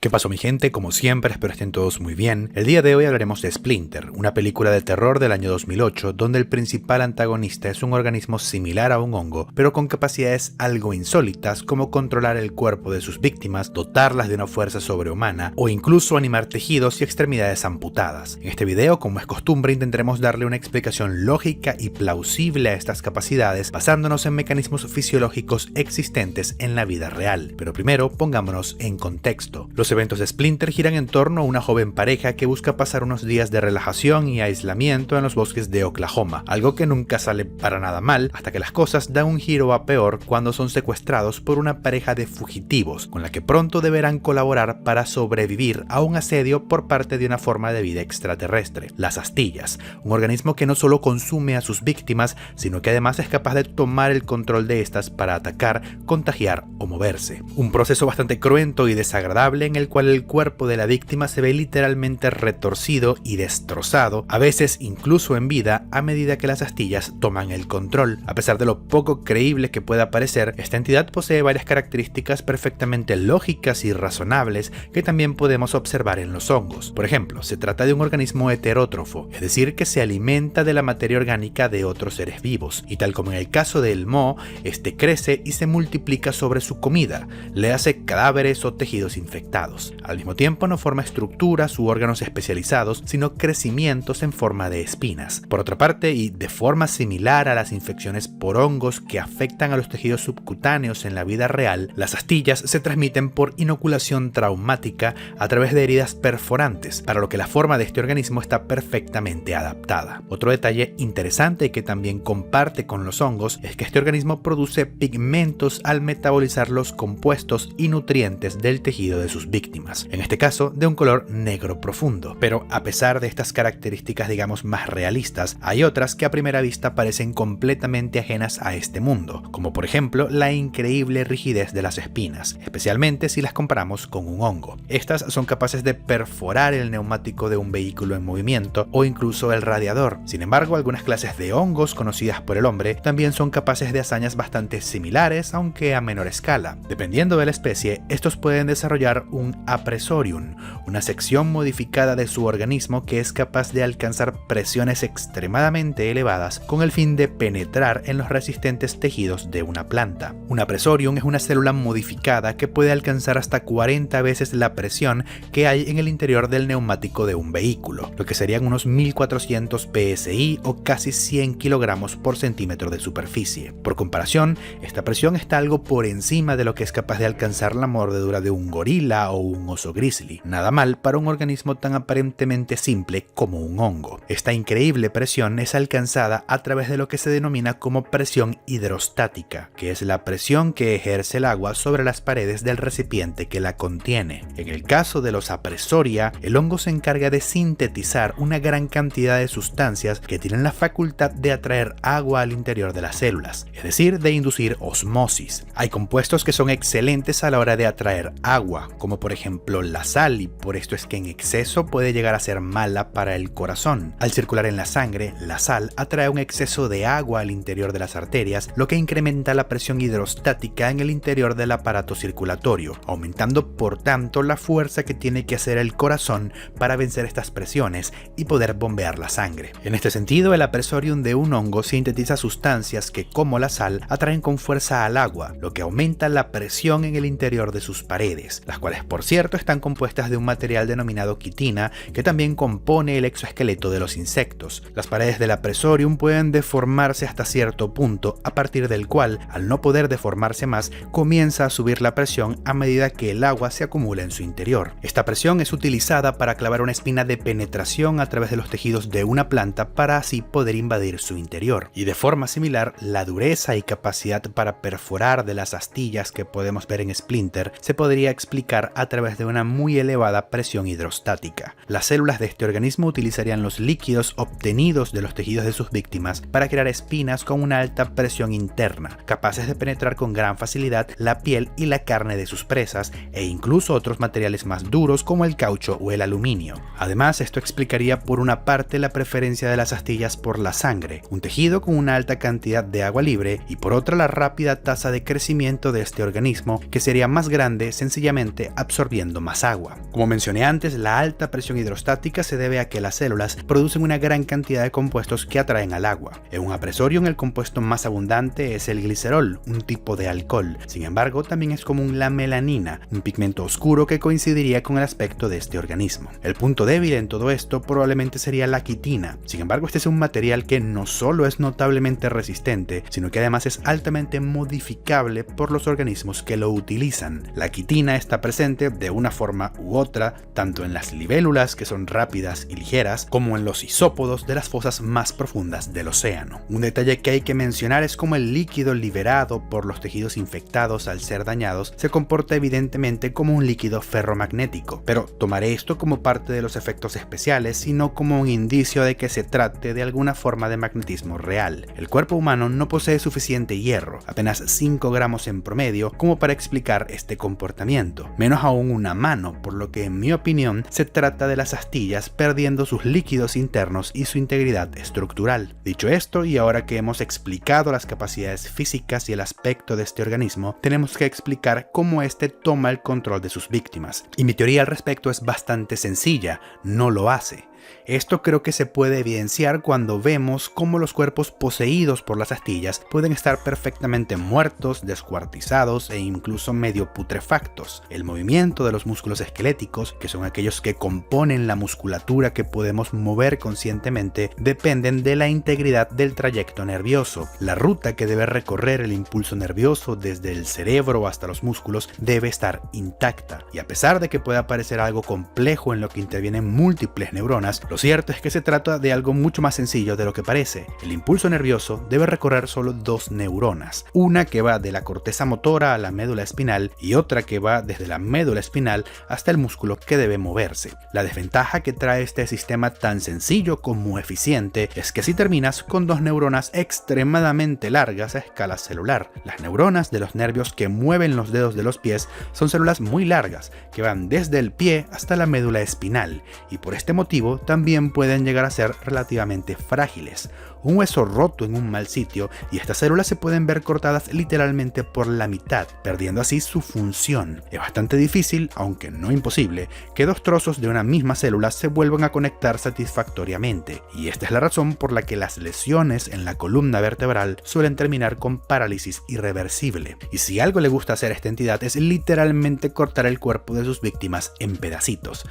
¿Qué pasó, mi gente? Como siempre, espero estén todos muy bien. El día de hoy hablaremos de Splinter, una película de terror del año 2008 donde el principal antagonista es un organismo similar a un hongo, pero con capacidades algo insólitas como controlar el cuerpo de sus víctimas, dotarlas de una fuerza sobrehumana o incluso animar tejidos y extremidades amputadas. En este video, como es costumbre, intentaremos darle una explicación lógica y plausible a estas capacidades basándonos en mecanismos fisiológicos existentes en la vida real. Pero primero, pongámonos en contexto. Los eventos de Splinter giran en torno a una joven pareja que busca pasar unos días de relajación y aislamiento en los bosques de Oklahoma, algo que nunca sale para nada mal hasta que las cosas dan un giro a peor cuando son secuestrados por una pareja de fugitivos, con la que pronto deberán colaborar para sobrevivir a un asedio por parte de una forma de vida extraterrestre, las astillas, un organismo que no solo consume a sus víctimas, sino que además es capaz de tomar el control de estas para atacar, contagiar o moverse. Un proceso bastante cruento y desagradable en el cual el cuerpo de la víctima se ve literalmente retorcido y destrozado, a veces incluso en vida, a medida que las astillas toman el control. A pesar de lo poco creíble que pueda parecer, esta entidad posee varias características perfectamente lógicas y razonables que también podemos observar en los hongos. Por ejemplo, se trata de un organismo heterótrofo, es decir, que se alimenta de la materia orgánica de otros seres vivos, y tal como en el caso del moho, este crece y se multiplica sobre su comida, le hace cadáveres o tejidos infectados. Al mismo tiempo no forma estructuras u órganos especializados, sino crecimientos en forma de espinas. Por otra parte, y de forma similar a las infecciones por hongos que afectan a los tejidos subcutáneos en la vida real, las astillas se transmiten por inoculación traumática a través de heridas perforantes, para lo que la forma de este organismo está perfectamente adaptada. Otro detalle interesante que también comparte con los hongos es que este organismo produce pigmentos al metabolizar los compuestos y nutrientes del tejido de sus víctimas, en este caso de un color negro profundo. Pero a pesar de estas características, digamos, más realistas, hay otras que a primera vista parecen completamente ajenas a este mundo, como por ejemplo la increíble rigidez de las espinas, especialmente si las comparamos con un hongo. Estas son capaces de perforar el neumático de un vehículo en movimiento o incluso el radiador. Sin embargo, algunas clases de hongos conocidas por el hombre también son capaces de hazañas bastante similares, aunque a menor escala. Dependiendo de la especie, estos pueden desarrollar un apresorium, una sección modificada de su organismo que es capaz de alcanzar presiones extremadamente elevadas con el fin de penetrar en los resistentes tejidos de una planta. Un apresorium es una célula modificada que puede alcanzar hasta 40 veces la presión que hay en el interior del neumático de un vehículo, lo que serían unos 1400 psi o casi 100 kilogramos por centímetro de superficie. Por comparación, esta presión está algo por encima de lo que es capaz de alcanzar la mordedura de un gorila o un oso grizzly. Nada mal para un organismo tan aparentemente simple como un hongo. Esta increíble presión es alcanzada a través de lo que se denomina como presión hidrostática, que es la presión que ejerce el agua sobre las paredes del recipiente que la contiene. En el caso de los apresoria, el hongo se encarga de sintetizar una gran cantidad de sustancias que tienen la facultad de atraer agua al interior de las células, es decir, de inducir osmosis. Hay compuestos que son excelentes a la hora de atraer agua, como por ejemplo la sal, y por esto es que en exceso puede llegar a ser mala para el corazón. Al circular en la sangre, la sal atrae un exceso de agua al interior de las arterias, lo que incrementa la presión hidrostática en el interior del aparato circulatorio, aumentando por tanto la fuerza que tiene que hacer el corazón para vencer estas presiones y poder bombear la sangre. En este sentido, el apresorium de un hongo sintetiza sustancias que, como la sal, atraen con fuerza al agua, lo que aumenta la presión en el interior de sus paredes, las cuales por cierto están compuestas de un material denominado quitina que también compone el exoesqueleto de los insectos. Las paredes del apresorium pueden deformarse hasta cierto punto, a partir del cual, al no poder deformarse más, comienza a subir la presión a medida que el agua se acumula en su interior. Esta presión es utilizada para clavar una espina de penetración a través de los tejidos de una planta para así poder invadir su interior. Y de forma similar, la dureza y capacidad para perforar de las astillas que podemos ver en Splinter se podría explicar a través de una muy elevada presión hidrostática. Las células de este organismo utilizarían los líquidos obtenidos de los tejidos de sus víctimas para crear espinas con una alta presión interna, capaces de penetrar con gran facilidad la piel y la carne de sus presas e incluso otros materiales más duros como el caucho o el aluminio. Además, esto explicaría por una parte la preferencia de las astillas por la sangre, un tejido con una alta cantidad de agua libre, y por otra la rápida tasa de crecimiento de este organismo, que sería más grande sencillamente absorbiendo absorbiendo más agua. Como mencioné antes, la alta presión hidrostática se debe a que las células producen una gran cantidad de compuestos que atraen al agua. En un apresorium el compuesto más abundante es el glicerol, un tipo de alcohol. Sin embargo, también es común la melanina, un pigmento oscuro que coincidiría con el aspecto de este organismo. El punto débil en todo esto probablemente sería la quitina. Sin embargo, este es un material que no solo es notablemente resistente, sino que además es altamente modificable por los organismos que lo utilizan. La quitina está presente de una forma u otra, tanto en las libélulas, que son rápidas y ligeras, como en los isópodos de las fosas más profundas del océano. Un detalle que hay que mencionar es cómo el líquido liberado por los tejidos infectados al ser dañados se comporta evidentemente como un líquido ferromagnético, pero tomaré esto como parte de los efectos especiales y no como un indicio de que se trate de alguna forma de magnetismo real. El cuerpo humano no posee suficiente hierro, apenas 5 gramos en promedio, como para explicar este comportamiento, menos aún una mano, por lo que en mi opinión se trata de las astillas perdiendo sus líquidos internos y su integridad estructural. Dicho esto, y ahora que hemos explicado las capacidades físicas y el aspecto de este organismo, tenemos que explicar cómo este toma el control de sus víctimas. Y mi teoría al respecto es bastante sencilla: no lo hace. Esto creo que se puede evidenciar cuando vemos cómo los cuerpos poseídos por las astillas pueden estar perfectamente muertos, descuartizados e incluso medio putrefactos. El movimiento de los músculos esqueléticos, que son aquellos que componen la musculatura que podemos mover conscientemente, dependen de la integridad del trayecto nervioso. La ruta que debe recorrer el impulso nervioso desde el cerebro hasta los músculos debe estar intacta. Y a pesar de que pueda parecer algo complejo en lo que intervienen múltiples neuronas, lo cierto es que se trata de algo mucho más sencillo de lo que parece. El impulso nervioso debe recorrer solo 2 neuronas, una que va de la corteza motora a la médula espinal y otra que va desde la médula espinal hasta el músculo que debe moverse. La desventaja que trae este sistema tan sencillo como eficiente es que si terminas con 2 neuronas extremadamente largas a escala celular. Las neuronas de los nervios que mueven los dedos de los pies son células muy largas que van desde el pie hasta la médula espinal, y por este motivo también pueden llegar a ser relativamente frágiles. Un hueso roto en un mal sitio y estas células se pueden ver cortadas literalmente por la mitad, perdiendo así su función. Es bastante difícil, aunque no imposible, que 2 trozos de una misma célula se vuelvan a conectar satisfactoriamente, y esta es la razón por la que las lesiones en la columna vertebral suelen terminar con parálisis irreversible. Y si algo le gusta hacer a esta entidad es literalmente cortar el cuerpo de sus víctimas en pedacitos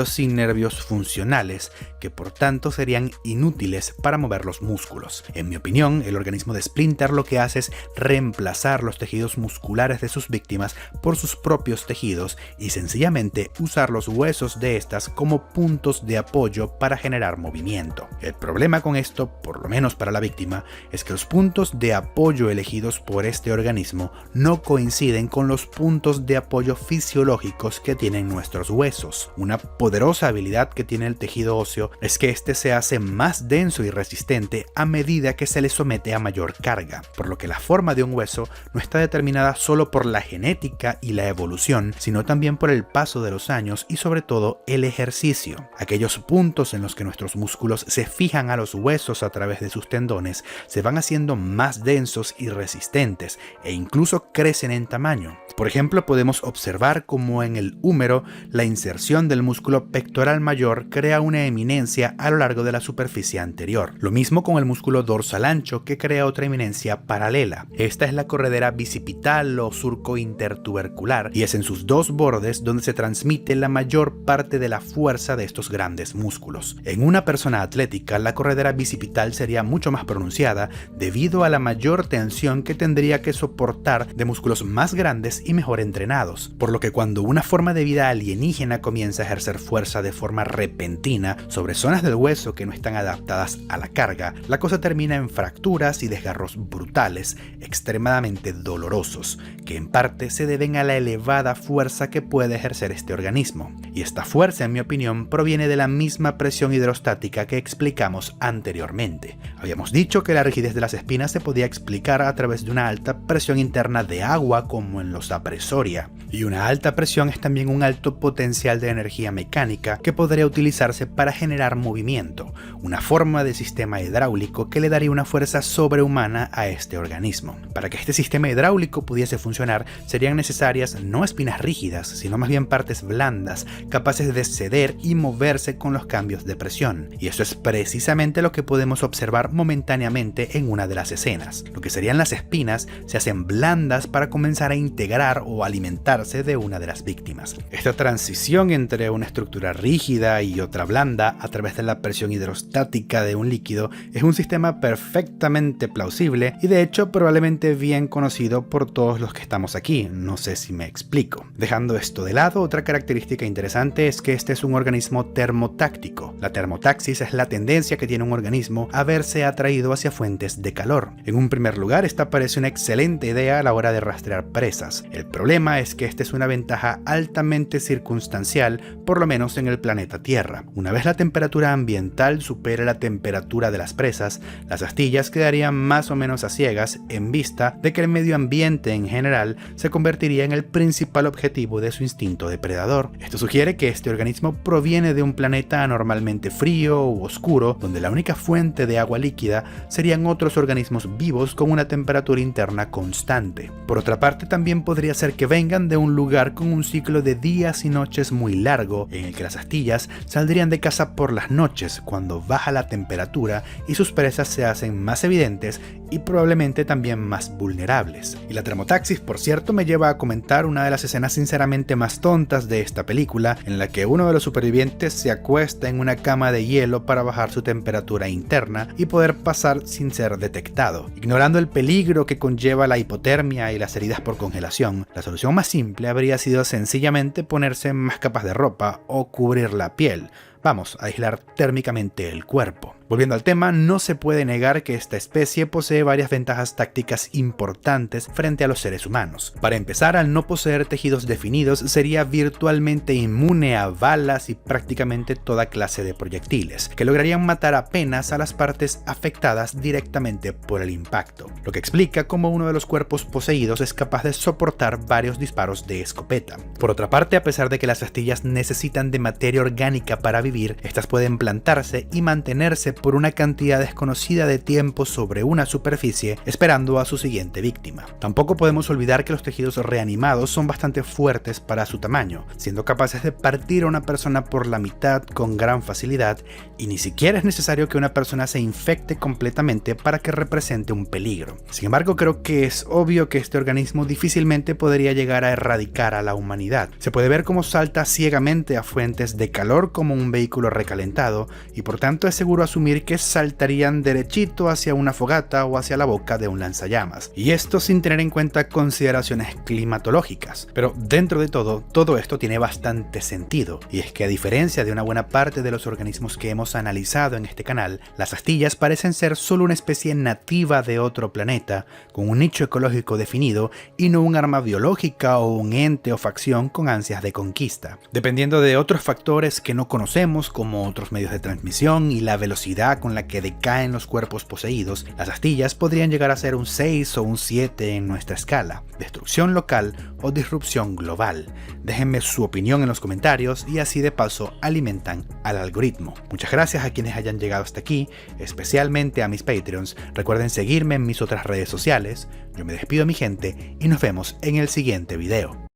sin nervios funcionales, que por tanto serían inútiles para mover los músculos. En mi opinión, el organismo de Splinter lo que hace es reemplazar los tejidos musculares de sus víctimas por sus propios tejidos y sencillamente usar los huesos de estas como puntos de apoyo para generar movimiento. El problema con esto, por lo menos para la víctima, es que los puntos de apoyo elegidos por este organismo no coinciden con los puntos de apoyo fisiológicos que tienen nuestros huesos. Una poderosa habilidad que tiene el tejido óseo es que este se hace más denso y resistente a medida que se le somete a mayor carga, por lo que la forma de un hueso no está determinada solo por la genética y la evolución, sino también por el paso de los años y sobre todo el ejercicio. Aquellos puntos en los que nuestros músculos se fijan a los huesos a través de sus tendones se van haciendo más densos y resistentes e incluso crecen en tamaño. Por ejemplo, podemos observar cómo en el húmero la inserción del músculo pectoral mayor crea una eminencia a lo largo de la superficie anterior. Lo mismo con el músculo dorsal ancho, que crea otra eminencia paralela. Esta es la corredera bicipital o surco intertubercular, y es en sus 2 bordes donde se transmite la mayor parte de la fuerza de estos grandes músculos. En una persona atlética, la corredera bicipital sería mucho más pronunciada debido a la mayor tensión que tendría que soportar de músculos más grandes y mejor entrenados, por lo que cuando una forma de vida alienígena comienza a ejercer fuerza de forma repentina sobre zonas del hueso que no están adaptadas a la carga, la cosa termina en fracturas y desgarros brutales, extremadamente dolorosos, que en parte se deben a la elevada fuerza que puede ejercer este organismo. Y esta fuerza, en mi opinión, proviene de la misma presión hidrostática que explicamos anteriormente. Habíamos dicho que la rigidez de las espinas se podía explicar a través de una alta presión interna de agua, como en los apresoria. Y una alta presión es también un alto potencial de energía mecánica que podría utilizarse para generar movimiento, una forma de sistema hidráulico que le daría una fuerza sobrehumana a este organismo. Para que este sistema hidráulico pudiese funcionar, serían necesarias no espinas rígidas, sino más bien partes blandas, capaces de ceder y moverse con los cambios de presión. Y eso es precisamente lo que podemos observar momentáneamente en una de las escenas. Lo que serían las espinas se hacen blandas para comenzar a integrar o alimentarse de una de las víctimas. Esta transición entre una estructura rígida y otra blanda a través de la presión hidrostática de un líquido es un sistema perfectamente plausible y de hecho probablemente bien conocido por todos los que estamos aquí, no sé si me explico. Dejando esto de lado, otra característica interesante es que este es un organismo termotáctico. La termotaxis es la tendencia que tiene un organismo a verse atraído hacia fuentes de calor. En un primer lugar, esta parece una excelente idea a la hora de rastrear presas. El problema es que esta es una ventaja altamente circunstancial, por lo menos en el planeta Tierra. Una vez la temperatura ambiental supere la temperatura de las presas, las astillas quedarían más o menos a ciegas en vista de que el medio ambiente en general se convertiría en el principal objetivo de su instinto depredador. Esto sugiere que este organismo proviene de un planeta anormalmente frío u oscuro, donde la única fuente de agua líquida serían otros organismos vivos con una temperatura interna constante. Por otra parte, también podría ser que vengan de un lugar con un ciclo de días y noches muy largo, en el que las astillas saldrían de caza por las noches cuando baja la temperatura y sus presas se hacen más evidentes y probablemente también más vulnerables. Y la termotaxis, por cierto, me lleva a comentar una de las escenas sinceramente más tontas de esta película, en la que uno de los supervivientes se acuesta en una cama de hielo para bajar su temperatura interna y poder pasar sin ser detectado. Ignorando el peligro que conlleva la hipotermia y las heridas por congelación, la solución más simple habría sido sencillamente ponerse más capas de ropa o cubrir la piel. Vamos, a aislar térmicamente el cuerpo. Volviendo al tema, no se puede negar que esta especie posee varias ventajas tácticas importantes frente a los seres humanos. Para empezar, al no poseer tejidos definidos, sería virtualmente inmune a balas y prácticamente toda clase de proyectiles, que lograrían matar apenas a las partes afectadas directamente por el impacto, lo que explica cómo uno de los cuerpos poseídos es capaz de soportar varios disparos de escopeta. Por otra parte, a pesar de que las astillas necesitan de materia orgánica para vivir, estas pueden plantarse y mantenerse por una cantidad desconocida de tiempo sobre una superficie esperando a su siguiente víctima. Tampoco podemos olvidar que los tejidos reanimados son bastante fuertes para su tamaño, siendo capaces de partir a una persona por la mitad con gran facilidad, y ni siquiera es necesario que una persona se infecte completamente para que represente un peligro. Sin embargo, creo que es obvio que este organismo difícilmente podría llegar a erradicar a la humanidad. Se puede ver cómo salta ciegamente a fuentes de calor como un vehículo recalentado, y por tanto es seguro asumir que saltarían derechito hacia una fogata o hacia la boca de un lanzallamas, y esto sin tener en cuenta consideraciones climatológicas. Pero dentro de todo esto tiene bastante sentido, y es que a diferencia de una buena parte de los organismos que hemos analizado en este canal, las astillas parecen ser solo una especie nativa de otro planeta, con un nicho ecológico definido y no un arma biológica o un ente o facción con ansias de conquista. Dependiendo de otros factores que no conocemos, como otros medios de transmisión y la velocidad con la que decaen los cuerpos poseídos, las astillas podrían llegar a ser un 6 o un 7 en nuestra escala, destrucción local o disrupción global. Déjenme su opinión en los comentarios y así de paso alimentan al algoritmo. Muchas gracias a quienes hayan llegado hasta aquí, especialmente a mis Patreons. Recuerden seguirme en mis otras redes sociales. Yo me despido, mi gente, y nos vemos en el siguiente video.